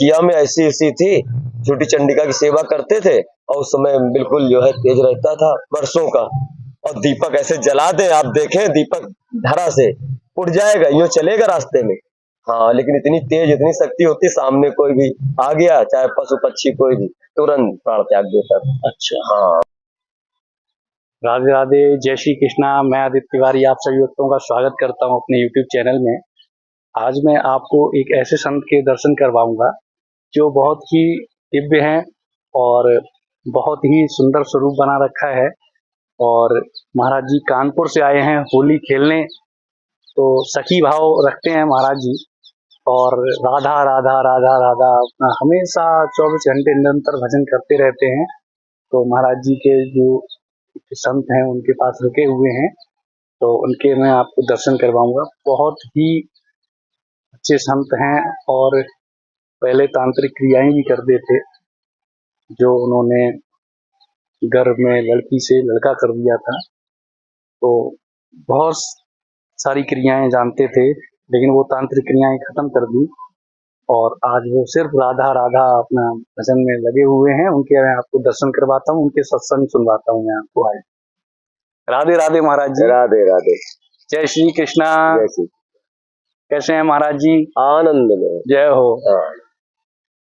चुटिया में ऐसी ऐसी थी, छोटी चंडिका की सेवा करते थे और उस समय बिल्कुल जो है तेज रहता था वर्षों का। और दीपक ऐसे जला दे, आप देखें दीपक धरा से उड़ जाएगा, यूं चलेगा रास्ते में। हाँ, लेकिन इतनी तेज, इतनी शक्ति होती, सामने कोई भी आ गया, चाहे पशु पक्षी कोई भी, तुरंत प्राण त्याग देता था। अच्छा, हाँ। राधे राधे, जय श्री कृष्णा। मैं आदित्य तिवारी आप सभी भक्तों का स्वागत करता हूं अपने YouTube चैनल में। आज मैं आपको एक ऐसे संत के दर्शन करवाऊंगा जो बहुत ही दिव्य हैं और बहुत ही सुंदर स्वरूप बना रखा है। और महाराज जी कानपुर से आए हैं होली खेलने, तो सखी भाव रखते हैं महाराज जी। और राधा राधा राधा राधा अपना हमेशा 24 घंटे निरंतर भजन करते रहते हैं। तो महाराज जी के जो संत हैं उनके पास रुके हुए हैं, तो उनके मैं आपको दर्शन करवाऊंगा। बहुत ही अच्छे संत हैं और पहले तांत्रिक क्रियाएं भी करते थे, जो उन्होंने गर्भ में लड़की से लड़का कर दिया था। तो बहुत सारी क्रियाएं जानते थे, लेकिन वो तांत्रिक क्रियाएं खत्म कर दी और आज वो सिर्फ राधा राधा अपना भजन में लगे हुए हैं। उनके मैं आपको दर्शन करवाता हूँ, उनके सत्संग सुनवाता हूँ मैं आपको। आज राधे राधे महाराज जी। राधे राधे, जय श्री कृष्णा। जय श्री। कैसे हैं महाराज जी? आनंद में। जय हो। हाँ।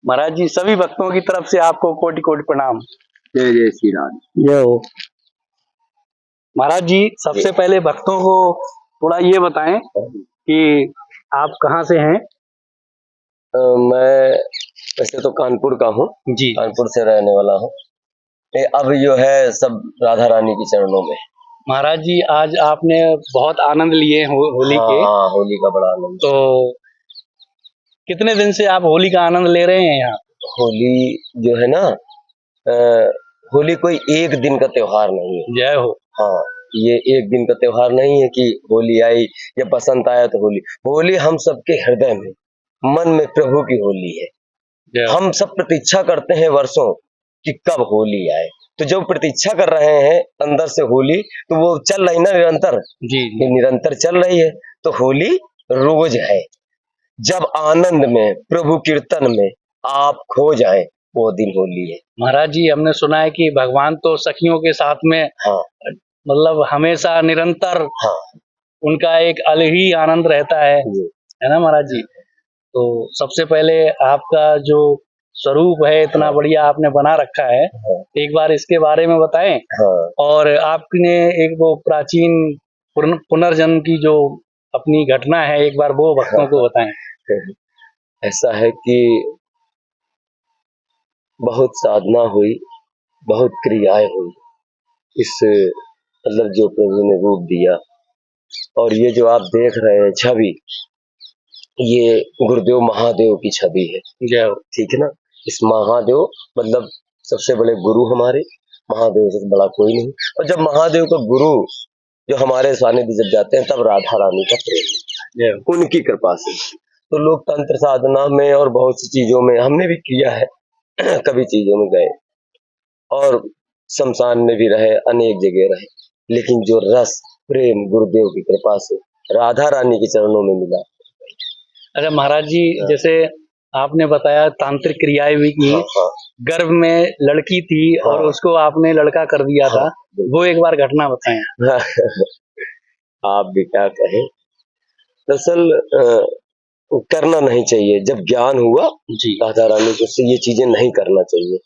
महाराज जी सभी भक्तों की तरफ से आपको कोटि कोटि प्रणाम। जय जय श्री राम। जय हो। महाराज जी सबसे पहले भक्तों को थोड़ा ये बताएं कि आप कहाँ से हैं? मैं वैसे तो कानपुर का हूँ जी। कानपुर से रहने वाला हूँ। अब जो है सब राधा रानी के चरणों में। महाराज जी आज आपने बहुत आनंद लिए होली के। हाँ, होली का बड़ा आनंद। तो कितने दिन से आप होली का आनंद ले रहे हैं यहाँ? होली जो है ना, होली कोई एक दिन का त्योहार नहीं है। जय हो। हाँ, ये एक दिन का त्योहार नहीं है कि होली आई या बसंत आया तो होली। होली हम सबके हृदय में, मन में प्रभु की होली है। हम सब प्रतीक्षा करते हैं वर्षों कि कब होली आए। तो जब प्रतीक्षा कर रहे हैं अंदर से होली, तो वो चल रही ना निरंतर। जी। ये निरंतर चल रही है, तो होली रोज है। जब आनंद में, प्रभु कीर्तन में आप खो जाएं, वो दिन होली है। महाराज जी हमने सुना है कि भगवान तो सखियों के साथ में, हाँ, मतलब हमेशा निरंतर, हाँ, उनका एक अलग ही आनंद रहता है ना महाराज जी? तो सबसे पहले आपका जो स्वरूप है इतना बढ़िया आपने बना रखा है, एक बार इसके बारे में बताएं। हाँ। और आपने एक वो प्राचीन पुनर्जन्म की जो अपनी घटना है, एक बार वो भक्तों को बताएं। ऐसा है कि बहुत साधना हुई, बहुत क्रियाएं हुई, इस मतलब जो प्रभु ने रूप दिया। और ये जो आप देख रहे हैं छवि, ये गुरुदेव महादेव की छवि है। ठीक है ना? इस महादेव मतलब सबसे बड़े गुरु हमारे, महादेव से बड़ा कोई नहीं। और जब महादेव का गुरु जो हमारे सानिध्य जब जाते हैं, तब राधा रानी का प्रेम, उनकी कृपा से। तो लोग तंत्र साधना में और बहुत सी चीजों में हमने भी किया है कभी चीजों में गए और शमशान में भी रहे, अनेक जगह रहे, लेकिन जो रस प्रेम गुरुदेव की कृपा से राधा रानी के चरणों में मिला। अच्छा महाराज जी, जैसे आपने बताया तांत्रिक क्रियाएं भी की। हाँ। गर्भ में लड़की थी और उसको आपने लड़का कर दिया था। वो एक बार घटना बताएं। आप भी क्या कहें, दरअसल करना नहीं चाहिए। जब ज्ञान हुआ जी राधा रानी को, ये चीजें नहीं करना चाहिए।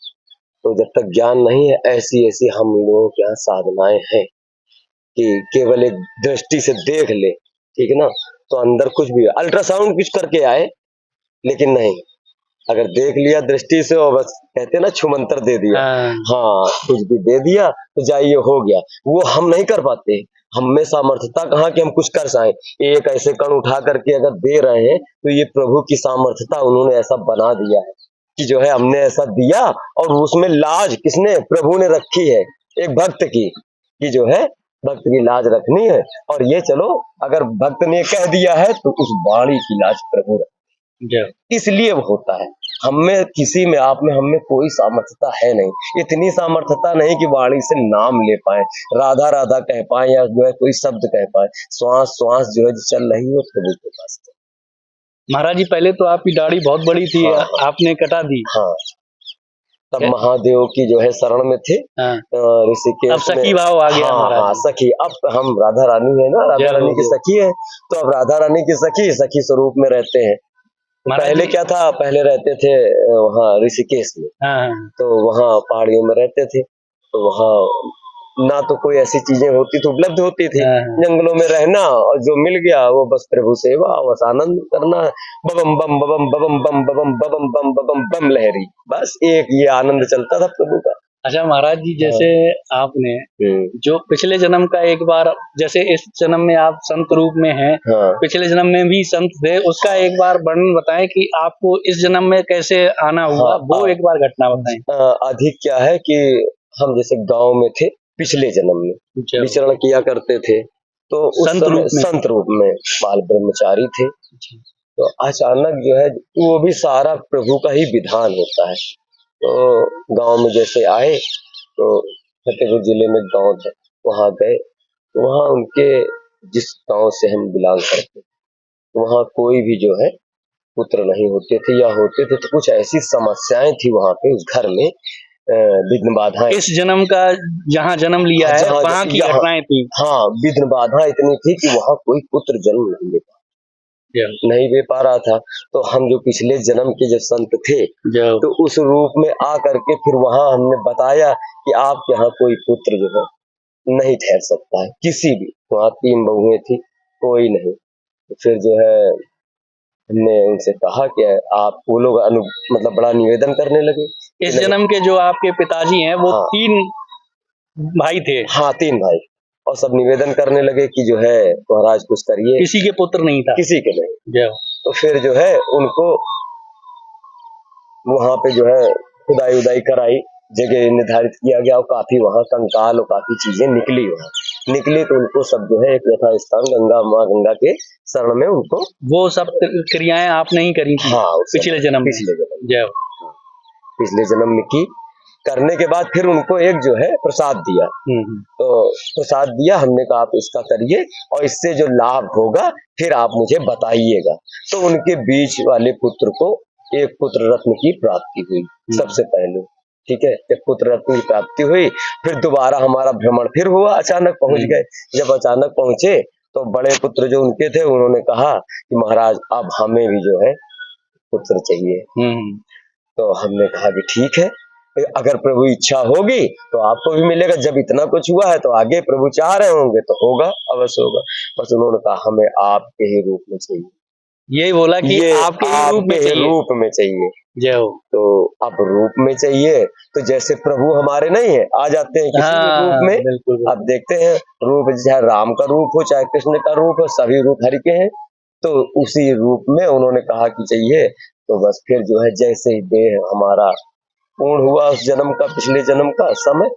तो जब तक ज्ञान नहीं है, ऐसी ऐसी हम लोगों के यहाँ साधनाएं हैं कि केवल एक दृष्टि से देख ले, ठीक है ना, तो अंदर कुछ भी अल्ट्रासाउंड कुछ करके आए, लेकिन नहीं, अगर देख लिया दृष्टि से और बस कहते ना छुमंतर दे दिया, हाँ कुछ भी दे दिया तो जाइए हो गया, वो हम नहीं कर पाते। हम में सामर्थ्यता कहाँ कि हम कुछ कर पाए। एक ऐसे कण उठा करके अगर दे रहे हैं, तो ये प्रभु की सामर्थ्यता, उन्होंने ऐसा बना दिया है कि जो है हमने ऐसा दिया और उसमें लाज किसने, प्रभु ने रखी है एक भक्त की, कि जो है भक्त की लाज रखनी है। और ये चलो अगर भक्त ने कह दिया है तो उस वाणी की लाज प्रभु रखती है, इसलिए वो होता है। हमें किसी में, आप में, हमें कोई सामर्थ्यता है नहीं, इतनी सामर्थ्यता नहीं कि वाणी से नाम ले पाए, राधा राधा कह पाए, या जो है कोई शब्द कह पाए। श्वास श्वास जो है चल रही है प्रभु के पास। महाराज जी पहले तो आपकी दाढ़ी बहुत बड़ी थी, हाँ, आपने कटा दी। हाँ, तब महादेव की जो है शरण में थे हाँ, ऋषिकेश अब सखी भाव आ गया हाँ महाराज हाँ जी। सखी। अब हम राधा रानी है ना, राधा जय हो, रानी की जय हो। सखी है, तो अब राधा रानी की सखी सखी स्वरूप में रहते हैं। महाराज पहले जी। क्या था, पहले रहते थे वहाँ ऋषिकेश में, हाँ, हाँ, तो वहाँ पहाड़ियों में रहते थे, तो वहाँ ना तो कोई ऐसी चीजें होती थी, उपलब्ध होती थी, हाँ, हाँ। जंगलों में रहना और जो मिल गया वो बस प्रभु सेवा, बस आनंद करना, बबम बम बबम बबम बम बबम बबम बम बबम बम लहरी, बस एक ये आनंद चलता था प्रभु का। अच्छा महाराज जी, जैसे आपने जो पिछले जन्म का एक बार, जैसे इस जन्म में आप संत रूप में हैं, हाँ, पिछले जन्म में भी संत थे, उसका एक बार वर्णन बताएं कि आपको इस जन्म में कैसे आना हुआ, हाँ, वो एक बार घटना बताएं। अधिक क्या है कि हम जैसे गांव में थे, पिछले जन्म में अच्छा, विचरण किया करते थे, तो उस संत समय रूप में। संत रूप में बाल ब्रह्मचारी थे, तो अचानक जो है वो भी सारा प्रभु का ही विधान होता है। तो गांव में जैसे आए, तो फतेहपुर जिले में गांव था, वहां गए, वहां उनके जिस गांव से हम बिलोंग करते, वहां कोई भी जो है पुत्र नहीं होते थे, या होते थे तो कुछ ऐसी समस्याएं थी वहां पे उस घर में, विघ्न बाधाएं। इस जन्म का जहाँ जन्म लिया है जहाँ वहाँ की यहाँ घटनाएं थी। हाँ, विघ्न बाधा इतनी थी कि वहां कोई पुत्र जन्म नहीं दे पा रहा था। तो हम जो पिछले जन्म के जो संत थे, तो उस रूप में आ करके फिर वहां हमने बताया कि आपके यहाँ कोई पुत्र जो है नहीं ठहर सकता है, किसी भी, वहाँ 3 बहुएं थी, कोई नहीं। तो फिर जो है हमने उनसे कहा कि आप, वो लोग मतलब बड़ा निवेदन करने लगे। इस जन्म के जो आपके पिताजी हैं वो हाँ, 3 भाई थे। हाँ 3 भाई, और सब निवेदन करने लगे कि जो है महाराज कुछ करिए, किसी के पुत्र नहीं था, किसी के नहीं। तो फिर जो है उनको वहां पे जो है खुदाई उदाई कराई, जगह निर्धारित किया गया, और काफी वहां कंकाल और काफी चीजें निकली, वहां निकली तो उनको सब जो है एक यथा स्थान गंगा, माँ गंगा के शरण में उनको वो सब क्रियाएं आपने ही करी थी। हाँ पिछले जन्म में। जय पिछले जन्म में की, करने के बाद फिर उनको एक जो है प्रसाद दिया। तो प्रसाद दिया, हमने कहा आप इसका करिए और इससे जो लाभ होगा फिर आप मुझे बताइएगा। तो उनके बीच वाले पुत्र को एक पुत्र रत्न की प्राप्ति हुई सबसे पहले, ठीक है। जब पुत्र रत्न की प्राप्ति हुई, फिर दोबारा हमारा भ्रमण फिर हुआ, अचानक पहुंच गए। जब अचानक पहुंचे तो बड़े पुत्र जो उनके थे, उन्होंने कहा कि महाराज अब हमें भी जो है पुत्र चाहिए। तो हमने कहा कि ठीक है, अगर प्रभु इच्छा होगी तो आपको भी मिलेगा, जब इतना कुछ हुआ है तो आगे प्रभु चाह रहे होंगे तो होगा, अवश्य होगा। बस उन्होंने कहा हमें आपके ही रूप में चाहिए, यही बोला कि ये आपके ही रूप में चाहिए। जय हो। तो अब रूप में चाहिए, तो जैसे प्रभु हमारे नहीं है, आ जाते हैं किसी भी रूप में। बिल्कुल। अब देखते हैं रूप, चाहे राम का रूप हो चाहे कृष्ण का रूप हो, सभी रूप हरि के हैं। तो उसी रूप में उन्होंने कहा कि चाहिए, तो बस फिर जो है जैसे ही देह हमारा पूर्ण हुआ, उस जन्म का, पिछले जन्म का समय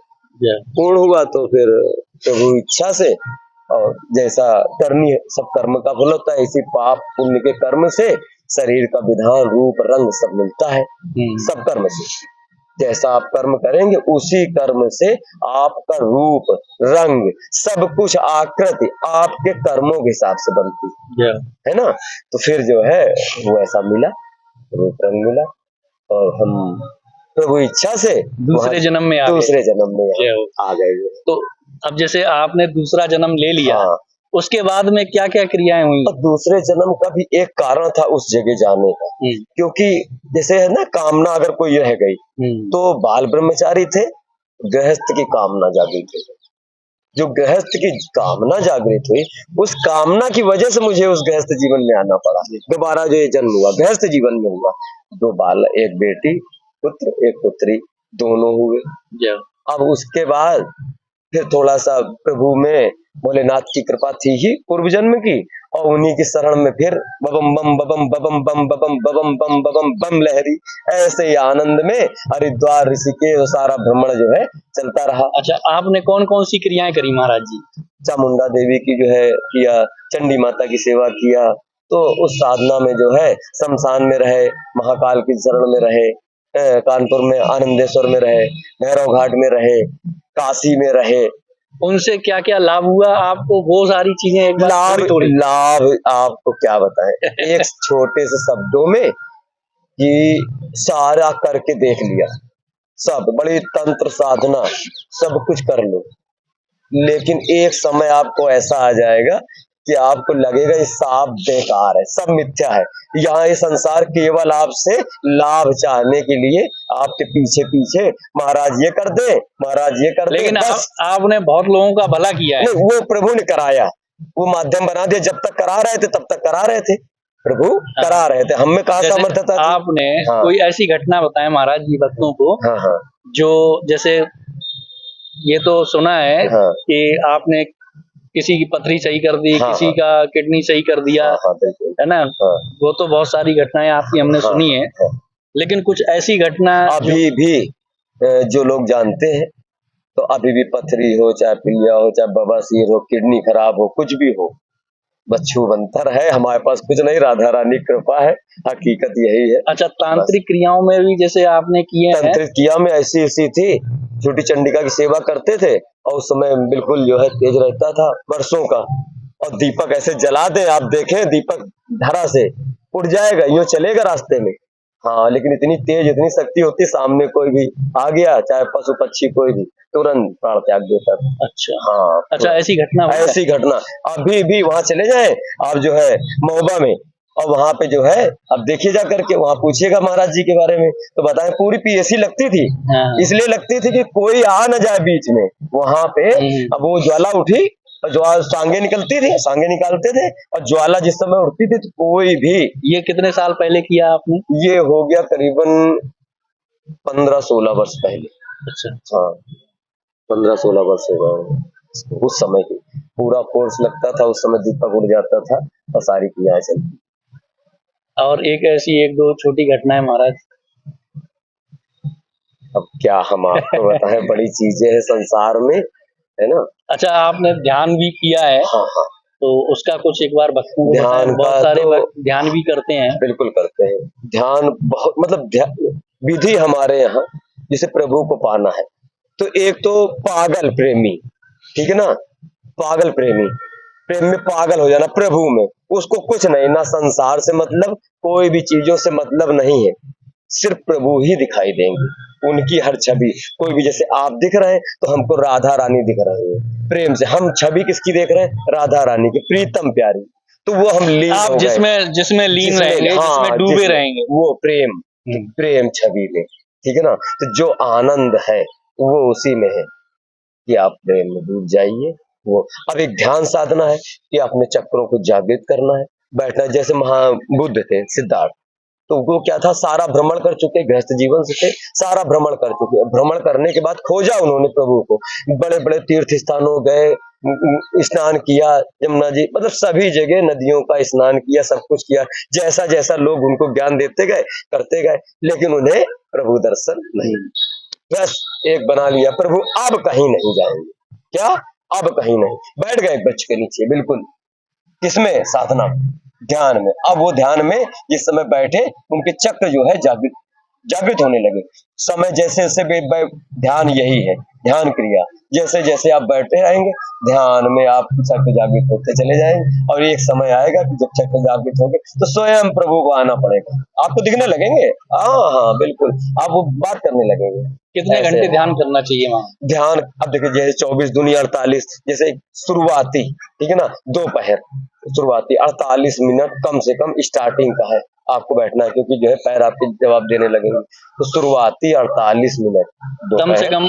पूर्ण हुआ, तो फिर प्रभु इच्छा से, और जैसा करनी है सब कर्म का फल होता है, इसी पाप पुण्य के कर्म से शरीर का विधान, रूप, रंग सब मिलता है। सब कर्म से, जैसा आप कर्म करेंगे उसी कर्म से आपका रूप, रंग, सब कुछ आकृति आपके कर्मों के हिसाब से बनती है ना। तो फिर जो है वो ऐसा मिला, रूप रंग मिला, और हम प्रभु इच्छा से दूसरे जन्म में आ गए। तो अब जैसे आपने दूसरा जन्म ले लिया, हाँ, उसके बाद में क्या क्या क्रियाएं हुई? और दूसरे जन्म का भी एक कारण था उस जगह जाने का, क्योंकि जैसे है ना, कामना अगर कोई रह गई, तो बाल ब्रह्मचारी थे, गृहस्थ की कामना जागृत हुई। जो गृहस्थ की कामना जागृत हुई, उस कामना की वजह से मुझे उस गृहस्थ जीवन में आना पड़ा। दोबारा जो ये जन्म हुआ गृहस्थ जीवन में हुआ, 2 बाल, एक बेटी पुत्र, एक पुत्री, दोनों हुए। अब उसके बाद फिर थोड़ा सा प्रभु में भोलेनाथ की कृपा थी ही पूर्व जन्म की, और उन्हीं की शरण में फिर बबम बम बबम बबम बम बबम बबम बम बबम बम लहरी, ऐसे ही आनंद में हरिद्वार ऋषिकेश सारा भ्रमण जो है चलता रहा। अच्छा, आपने कौन कौन सी क्रियाएं करी महाराज जी? चामुंडा देवी की जो है किया, चंडी माता की सेवा किया, तो उस साधना में जो है शमशान में रहे, महाकाल की शरण में रहे, कानपुर में आनंदेश्वर में रहे, भैरव घाट में रहे, काशी में रहे, उनसे क्या क्या लाभ हुआ आपको, वो सारी चीजें एक बार लाभ थोड़ी थोड़ी। लाभ आपको क्या बताएं, एक छोटे से शब्दों में कि सारा करके देख लिया, सब बड़ी तंत्र साधना सब कुछ कर लो, लेकिन एक समय आपको ऐसा आ जाएगा कि आपको लगेगा ये सब बेकार है, सब मिथ्या है। यहाँ ये संसार केवल आपसे लाभ चाहने के लिए आपके पीछे पीछे महाराज ये कर दे, महाराज ये कर दे, लेकिन बस। आपने बहुत लोगों का भला किया है। नहीं, वो प्रभु ने कराया, वो माध्यम बना दिया, जब तक करा रहे थे तब तक करा रहे थे, प्रभु करा रहे थे, हमें कहा जैसे सामर्थ्यता थी। आपने हाँ कोई ऐसी घटना बताए महाराज जी भक्तों को, हाँ हाँ जो जैसे ये तो सुना है हाँ कि आपने किसी की पथरी सही कर दी, हाँ किसी हाँ का किडनी सही कर दिया, हाँ हाँ बिल्कुल है ना। हाँ वो तो बहुत सारी घटनाएं आपकी हमने हाँ सुनी है, हाँ। लेकिन कुछ ऐसी घटना जो अभी भी जो लोग जानते हैं, तो अभी भी पथरी हो, चाहे पीलिया हो, चाहे बवासीर हो, किडनी खराब हो, कुछ भी हो, बच्चू बनतर है, हमारे पास कुछ नहीं, राधा रानी कृपा है, हकीकत यही है। अच्छा, बस तांत्रिक क्रियाओं में भी जैसे आपने किए हैं। तंत्रित किया में ऐसी ऐसी थी, छोटी चंडिका की सेवा करते थे, और उस समय बिल्कुल जो है तेज रहता था वर्षों का, और दीपक ऐसे जला दे, आप देखें दीपक धरा से उड़ जाएगा, यूं चलेगा रास्ते में। हाँ, लेकिन इतनी तेज, इतनी शक्ति होती, सामने कोई भी आ गया, चाहे पशु पक्षी कोई भी, तुरंत प्राण त्याग देता था। अच्छा हाँ, अच्छा, ऐसी घटना हुई है? ऐसी घटना अभी भी वहां चले जाए आप जो है महोबा में, और वहां पे जो है अब देखिए जा करके, वहां पूछिएगा महाराज जी के बारे में तो बताएं, पूरी पीएसी लगती थी, हाँ। इसलिए लगती थी कि कोई आ न जाए बीच में वहां पे। अब वो ज्वाला उठी, और ज्वाला सांगे निकलती थी, सांगे निकालते थे, और ज्वाला जिस समय उठती थी तो कोई भी। ये कितने साल पहले किया आपने? ये हो गया करीबन 15-16 वर्ष पहले। अच्छा, हाँ, 15-16 वर्ष हो गए उस समय की, पूरा कोर्स लगता था उस समय, दीपक उड़ जाता था और सारी क्रियाएं चलती। और एक ऐसी एक दो छोटी घटनाएं महाराज। अब क्या हम आपको बताएं, बड़ी चीजें हैं संसार में, है ना। अच्छा, आपने ध्यान भी किया है, हाँ हाँ, तो उसका कुछ एक बार भक्तों को बताएं। ध्यान बहुत का सारे तो भक्त ध्यान भी करते हैं। बिल्कुल करते हैं, ध्यान बहुत, मतलब विधि हमारे यहाँ जिसे प्रभु को पाना है, तो एक तो पागल प्रेमी, ठीक है ना, पागल प्रेमी, प्रेम में पागल हो जाना प्रभु में, उसको कुछ नहीं, ना संसार से मतलब, कोई भी चीजों से मतलब नहीं है, सिर्फ प्रभु ही दिखाई देंगे, उनकी हर छवि। कोई भी, जैसे आप दिख रहे हैं तो हमको राधा रानी दिख रही है, प्रेम से हम छवि किसकी देख रहे हैं, राधा रानी की, प्रीतम प्यारी, तो वो हम लीन आप हो गए, जिसमें लीन रहेंगे, जिसमें डूबे रहेंगे, वो प्रेम, प्रेम छवि में, ठीक है ना। तो जो आनंद है वो उसी में है, कि आप प्रेम में डूब जाइए। वो अब एक ध्यान साधना है कि अपने चक्रों को जागृत करना है, बैठना है। जैसे महाबुद्ध थे सिद्धार्थ, तो वो क्या था, सारा भ्रमण कर चुके, गृहस्थ जीवन से थे, सारा भ्रमण कर चुके, भ्रमण करने के बाद खोजा उन्होंने प्रभु को, बड़े बड़े तीर्थ स्थानों गए, स्नान किया, यमुना जी, मतलब सभी जगह नदियों का स्नान किया, सब कुछ किया, जैसा जैसा लोग उनको ज्ञान देते गए करते गए, लेकिन उन्हें प्रभु दर्शन नहीं। बस एक बना लिया, प्रभु अब कहीं नहीं जाएंगे, क्या अब कहीं नहीं, बैठ गए वृक्ष के नीचे, बिल्कुल किसमें, साधना ध्यान में। अब वो ध्यान में जिस समय बैठे, उनके चक्र जो है जागृत होने लगे, समय जैसे जैसे ध्यान यही है, ध्यान क्रिया, जैसे जैसे आप बैठे रहेंगे ध्यान में, आप चक्र जागृत होते चले जाएंगे, और एक समय आएगा कि जब चक्र जागृत होंगे तो स्वयं प्रभु को आना पड़ेगा, आपको दिखने लगेंगे। हाँ हाँ बिल्कुल, आप वो बात करने लगेंगे। कितने घंटे ध्यान करना चाहिए वहाँ? ध्यान अब देखिए, जैसे 24 दूनी 48, जैसे शुरुआती, ठीक है ना, दोपहर शुरुआती 48 मिनट कम से कम स्टार्टिंग का है, आपको बैठना है, क्योंकि जो है पैर आपके जवाब देने लगेंगे, तो शुरुआती 48 मिनट, कम से कम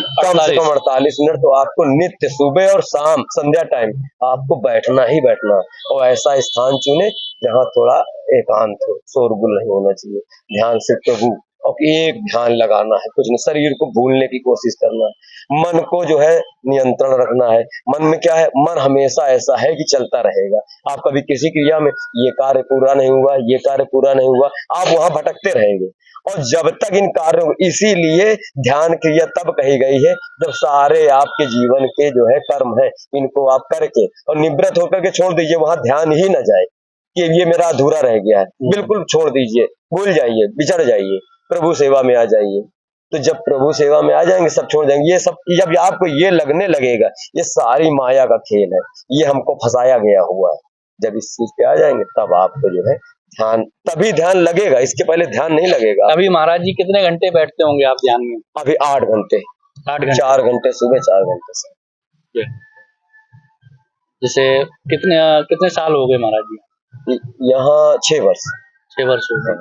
48 मिनट, तो आपको नित्य सुबह और शाम संध्या टाइम आपको बैठना ही बैठना, और ऐसा स्थान चुने जहाँ थोड़ा एकांत हो, शोरगुल नहीं होना चाहिए, ध्यान से प्रभु, और एक ध्यान लगाना है, कुछ नहीं, शरीर को भूलने की कोशिश करना है, मन को जो है नियंत्रण रखना है। मन में क्या है, मन हमेशा ऐसा है कि चलता रहेगा, आप कभी किसी क्रिया में ये कार्य पूरा नहीं हुआ, ये कार्य पूरा नहीं हुआ, आप वहां भटकते रहेंगे, और जब तक इन कार्यों, इसीलिए ध्यान क्रिया तब कही गई है जब सारे आपके जीवन के जो है कर्म है, इनको आप करके और निवृत्त होकर के छोड़ दीजिए, वहां ध्यान ही न जाए कि ये मेरा अधूरा रह गया है, बिल्कुल छोड़ दीजिए, भूल जाइए, बिछड़ जाइए, प्रभु सेवा में आ जाइए। तो जब प्रभु सेवा में आ जाएंगे सब छोड़ जाएंगे। ये सब जब आपको ये लगने लगेगा ये सारी माया का खेल है, ये हमको फंसाया गया हुआ है, जब इस चीज पे आ जाएंगे तब आपको जो है ध्यान, तभी ध्यान लगेगा, इसके पहले ध्यान नहीं लगेगा। अभी महाराज जी कितने घंटे बैठते होंगे आप ध्यान में? अभी 8 घंटे, 8 घंटे। 4 घंटे सुबह, 4 घंटे से। जैसे कितने कितने साल हो गए महाराज जी? यहाँ 6 वर्ष। 6 वर्ष हो गए।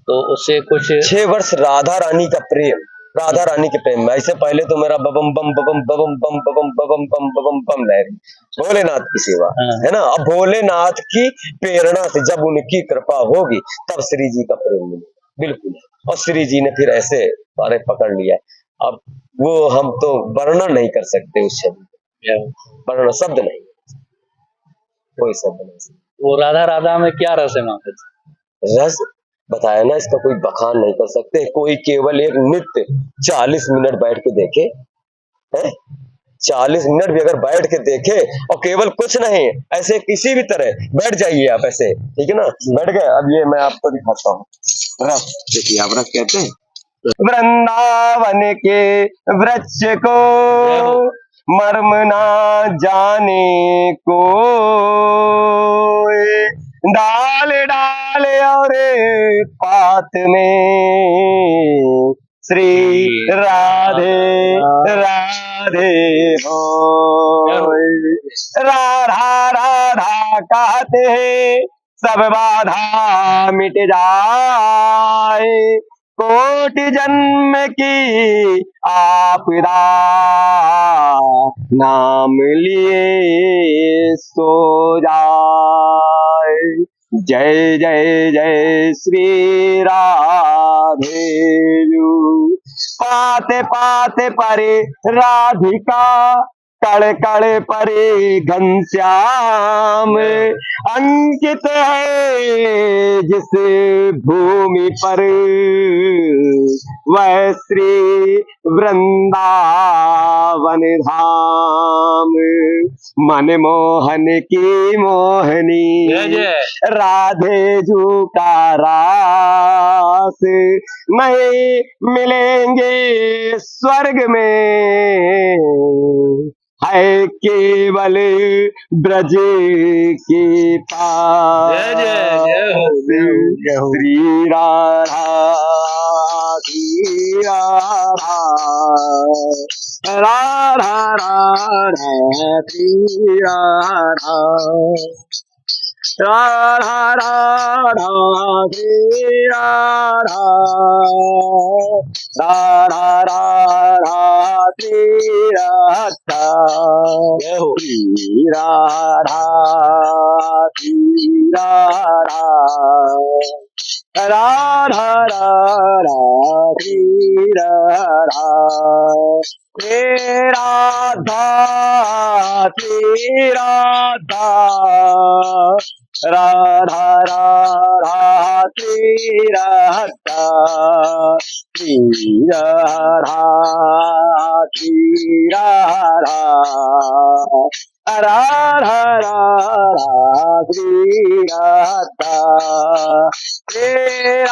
तो उससे कुछ 6 वर्ष राधा रानी का प्रेम, राधा रानी के प्रेम में। ऐसे पहले तो मेरा बबम बम बबम बबम बम बबम बबम बम बबम बम लहरी, भोलेनाथ की सेवा है ना। अब भोलेनाथ की प्रेरणा से जब उनकी कृपा होगी तब श्री जी का प्रेम मिलेगा, बिल्कुल। और श्री जी ने फिर ऐसे सारे पकड़ लिया। अब वो हम तो वर्णन नहीं कर सकते उस शब्द, वर्णन शब्द नहीं, कोई शब्द नहीं। वो राधा राधा में क्या रस है महाराज? रस बताया ना, इसका कोई बखान नहीं कर सकते। कोई केवल एक नृत्य 40 मिनट बैठ के देखे, है 40 मिनट भी अगर बैठ के देखे और केवल कुछ नहीं, ऐसे किसी भी तरह बैठ जाइए आप ऐसे, ठीक है ना, बैठ गए। अब ये मैं आपको दिखाता हूँ रस, देखिए आप रस कहते हैं। वृंदावन के वृक्ष को मर्म ना जाने को, डाल डाल और पात में श्री राधे राधे हो। राधा राधा कहते हैं सब बाधा मिट जाए, कोटि जन्म की आपदा नाम लिए सो जाए। जय जय जय श्री राधे। पाते पाते परे राधिका, कड़ कड़ परे घनश्याम, अंकित है जिस भूमि पर वह श्री वृंदावन धाम। मन मोहन की मोहनी राधे जू का रास, नहीं मिलेंगे स्वर्ग में, है केवल ब्रज के पास। श्री राधा श्री राधा राधा राधा श्री राधा राधा राधा श्री राधा राधा राधा श्री राधा श्री राधा श्री राधा राधा राधा श्री राधा राधा श्री राधा राधा राधा श्री राधा श्री राधा श्री राधा राधा राधा श्री राधा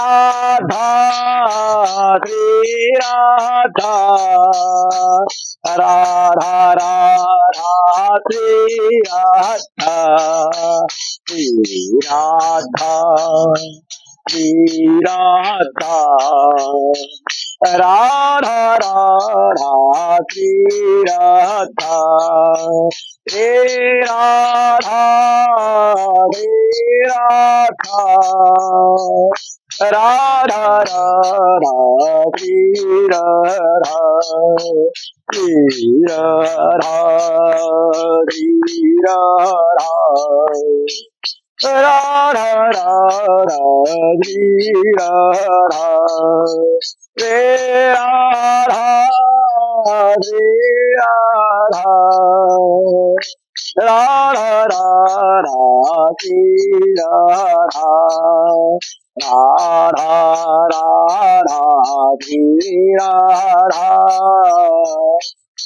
राधा श्री राधा राधा राधा श्री राधा श्री राधा श्री राधा राधा राधा श्री राधा रे राधा रे राधा राधा राधा श्री राधा श्री राधा श्री राधा राधा राधा श्री राधा रे राधा रे राधा राधा राधा श्री राधा राधा राधा श्री राधा